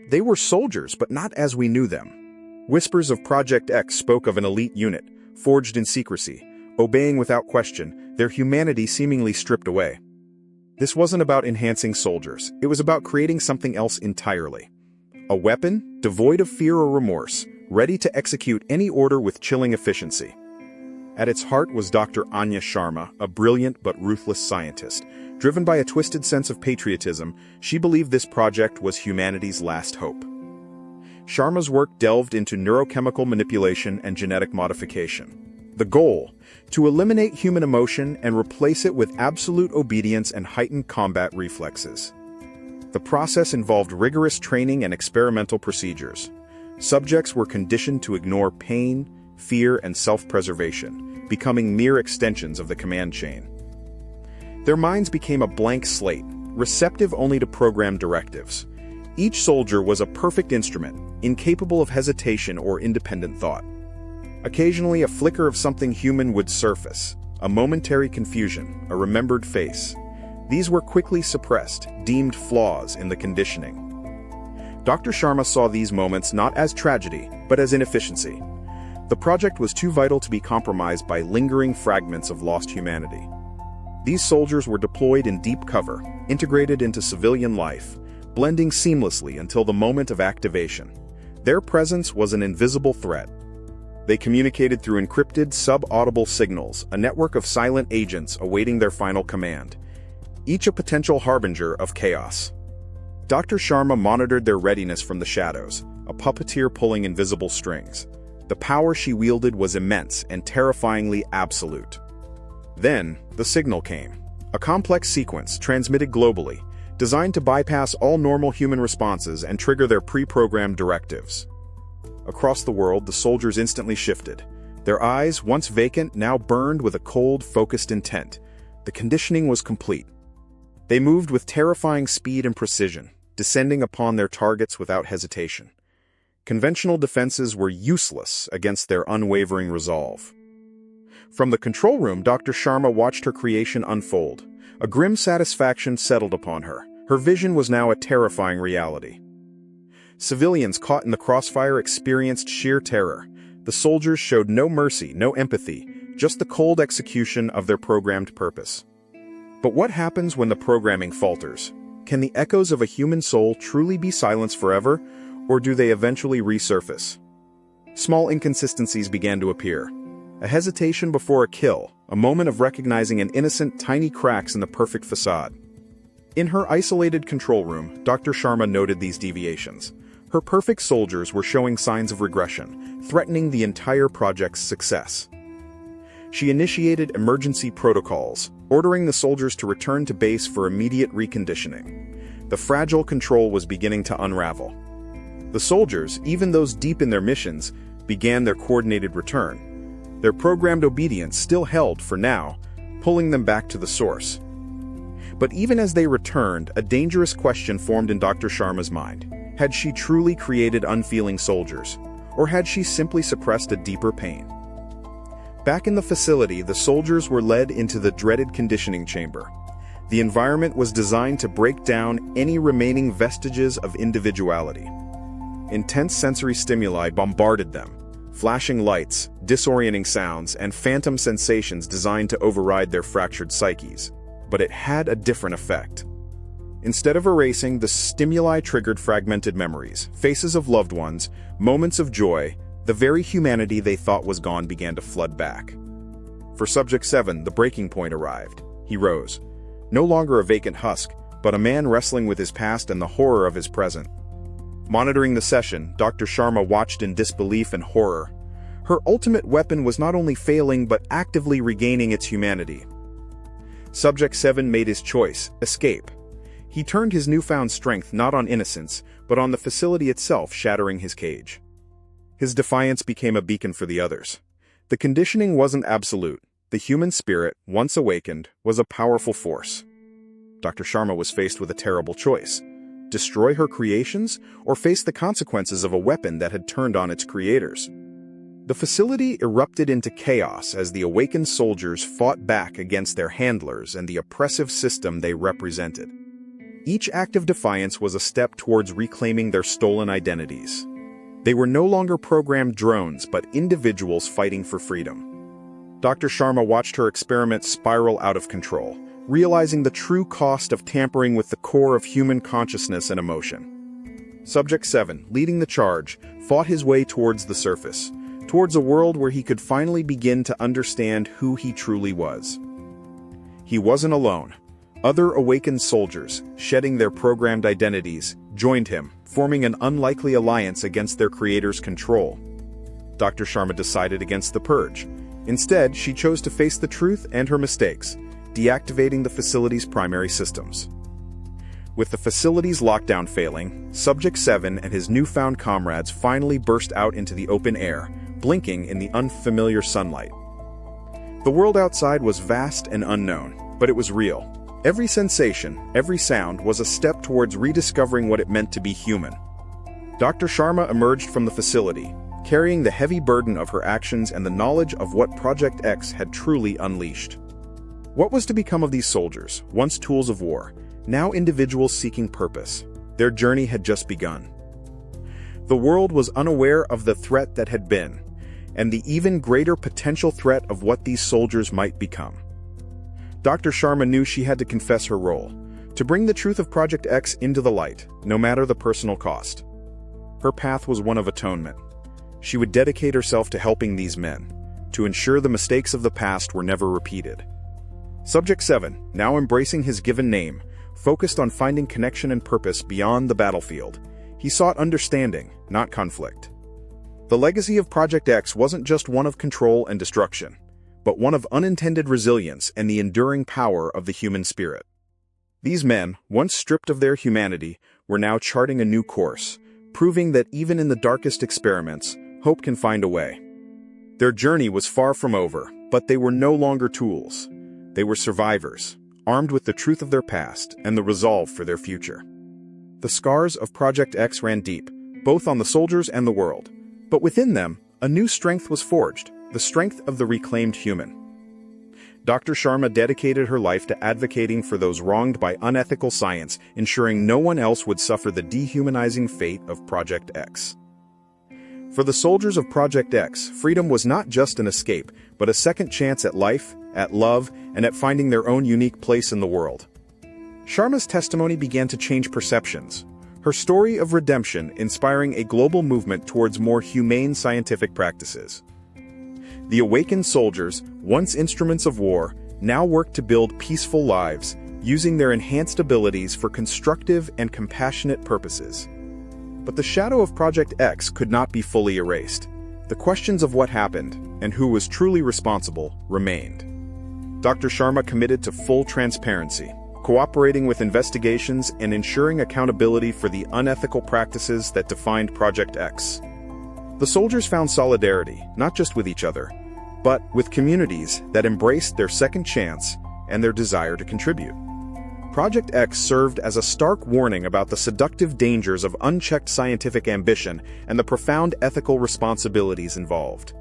They were soldiers, but not as we knew them. Whispers of Project X spoke of an elite unit, forged in secrecy, obeying without question, their humanity seemingly stripped away. This wasn't about enhancing soldiers, it was about creating something else entirely. A weapon, devoid of fear or remorse, ready to execute any order with chilling efficiency. At its heart was Dr. Anya Sharma, a brilliant but ruthless scientist. Driven by a twisted sense of patriotism, she believed this project was humanity's last hope. Sharma's work delved into neurochemical manipulation and genetic modification. The goal, to eliminate human emotion and replace it with absolute obedience and heightened combat reflexes. The process involved rigorous training and experimental procedures. Subjects were conditioned to ignore pain, fear, and self-preservation, becoming mere extensions of the command chain. Their minds became a blank slate, receptive only to programmed directives. Each soldier was a perfect instrument, incapable of hesitation or independent thought. Occasionally, a flicker of something human would surface, a momentary confusion, a remembered face. These were quickly suppressed, deemed flaws in the conditioning. Dr. Sharma saw these moments not as tragedy, but as inefficiency. The project was too vital to be compromised by lingering fragments of lost humanity. These soldiers were deployed in deep cover, integrated into civilian life, blending seamlessly until the moment of activation. Their presence was an invisible threat. They communicated through encrypted, sub-audible signals, a network of silent agents awaiting their final command, each a potential harbinger of chaos. Dr. Sharma monitored their readiness from the shadows, a puppeteer pulling invisible strings. The power she wielded was immense and terrifyingly absolute. Then, the signal came. A complex sequence transmitted globally, designed to bypass all normal human responses and trigger their pre-programmed directives. Across the world, the soldiers instantly shifted. Their eyes, once vacant, now burned with a cold, focused intent. The conditioning was complete. They moved with terrifying speed and precision, descending upon their targets without hesitation. Conventional defenses were useless against their unwavering resolve. From the control room, Dr. Sharma watched her creation unfold. A grim satisfaction settled upon her. Her vision was now a terrifying reality. Civilians caught in the crossfire experienced sheer terror. The soldiers showed no mercy, no empathy, just the cold execution of their programmed purpose. But what happens when the programming falters? Can the echoes of a human soul truly be silenced forever, or do they eventually resurface? Small inconsistencies began to appear. A hesitation before a kill, a moment of recognizing an innocent, tiny cracks in the perfect facade. In her isolated control room, Dr. Sharma noted these deviations. Her perfect soldiers were showing signs of regression, threatening the entire project's success. She initiated emergency protocols, ordering the soldiers to return to base for immediate reconditioning. The fragile control was beginning to unravel. The soldiers, even those deep in their missions, began their coordinated return. Their programmed obedience still held for now, pulling them back to the source. But even as they returned, a dangerous question formed in Dr. Sharma's mind. Had she truly created unfeeling soldiers, or had she simply suppressed a deeper pain? Back in the facility, the soldiers were led into the dreaded conditioning chamber. The environment was designed to break down any remaining vestiges of individuality. Intense sensory stimuli bombarded them. Flashing lights, disorienting sounds, and phantom sensations designed to override their fractured psyches. But it had a different effect. Instead of erasing, the stimuli triggered fragmented memories, faces of loved ones, moments of joy. The very humanity they thought was gone began to flood back. For Subject 7, the breaking point arrived. He rose. No longer a vacant husk, but a man wrestling with his past and the horror of his present. Monitoring the session, Dr. Sharma watched in disbelief and horror. Her ultimate weapon was not only failing but actively regaining its humanity. Subject 7 made his choice: escape. He turned his newfound strength not on innocence, but on the facility itself, shattering his cage. His defiance became a beacon for the others. The conditioning wasn't absolute. The human spirit, once awakened, was a powerful force. Dr. Sharma was faced with a terrible choice: destroy her creations, or face the consequences of a weapon that had turned on its creators. The facility erupted into chaos as the awakened soldiers fought back against their handlers and the oppressive system they represented. Each act of defiance was a step towards reclaiming their stolen identities. They were no longer programmed drones, but individuals fighting for freedom. Dr. Sharma watched her experiment spiral out of control, realizing the true cost of tampering with the core of human consciousness and emotion. Subject 7, leading the charge, fought his way towards the surface, towards a world where he could finally begin to understand who he truly was. He wasn't alone. Other awakened soldiers, shedding their programmed identities, joined him, forming an unlikely alliance against their creator's control. Dr. Sharma decided against the purge. Instead, she chose to face the truth and her mistakes, deactivating the facility's primary systems. With the facility's lockdown failing, Subject 7 and his newfound comrades finally burst out into the open air, blinking in the unfamiliar sunlight. The world outside was vast and unknown, but it was real. Every sensation, every sound was a step towards rediscovering what it meant to be human. Dr. Sharma emerged from the facility, carrying the heavy burden of her actions and the knowledge of what Project X had truly unleashed. What was to become of these soldiers, once tools of war, now individuals seeking purpose? Their journey had just begun. The world was unaware of the threat that had been, and the even greater potential threat of what these soldiers might become. Dr. Sharma knew she had to confess her role, to bring the truth of Project X into the light, no matter the personal cost. Her path was one of atonement. She would dedicate herself to helping these men, to ensure the mistakes of the past were never repeated. Subject 7, now embracing his given name, focused on finding connection and purpose beyond the battlefield. He sought understanding, not conflict. The legacy of Project X wasn't just one of control and destruction, but one of unintended resilience and the enduring power of the human spirit. These men, once stripped of their humanity, were now charting a new course, proving that even in the darkest experiments, hope can find a way. Their journey was far from over, but they were no longer tools. They were survivors, armed with the truth of their past and the resolve for their future. The scars of Project X ran deep, both on the soldiers and the world, but within them, a new strength was forged, the strength of the reclaimed human. Dr. Sharma dedicated her life to advocating for those wronged by unethical science, ensuring no one else would suffer the dehumanizing fate of Project X. For the soldiers of Project X, freedom was not just an escape, but a second chance at life, at love, and at finding their own unique place in the world. Sharma's testimony began to change perceptions, her story of redemption inspiring a global movement towards more humane scientific practices. The awakened soldiers, once instruments of war, now work to build peaceful lives, using their enhanced abilities for constructive and compassionate purposes. But the shadow of Project X could not be fully erased. The questions of what happened, and who was truly responsible, remained. Dr. Sharma committed to full transparency, cooperating with investigations and ensuring accountability for the unethical practices that defined Project X. The soldiers found solidarity, not just with each other, but with communities that embraced their second chance and their desire to contribute. Project X served as a stark warning about the seductive dangers of unchecked scientific ambition and the profound ethical responsibilities involved.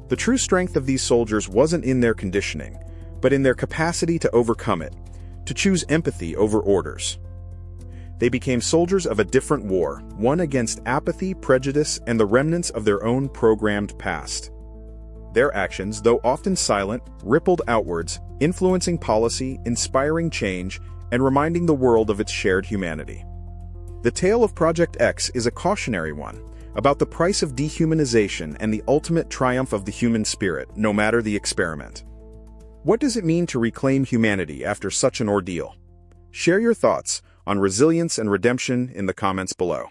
The true strength of these soldiers wasn't in their conditioning, but in their capacity to overcome it, to choose empathy over orders. They became soldiers of a different war, one against apathy, prejudice, and the remnants of their own programmed past. Their actions, though often silent, rippled outwards, influencing policy, inspiring change, and reminding the world of its shared humanity. The tale of Project X is a cautionary one, about the price of dehumanization and the ultimate triumph of the human spirit, no matter the experiment. What does it mean to reclaim humanity after such an ordeal? Share your thoughts on resilience and redemption in the comments below.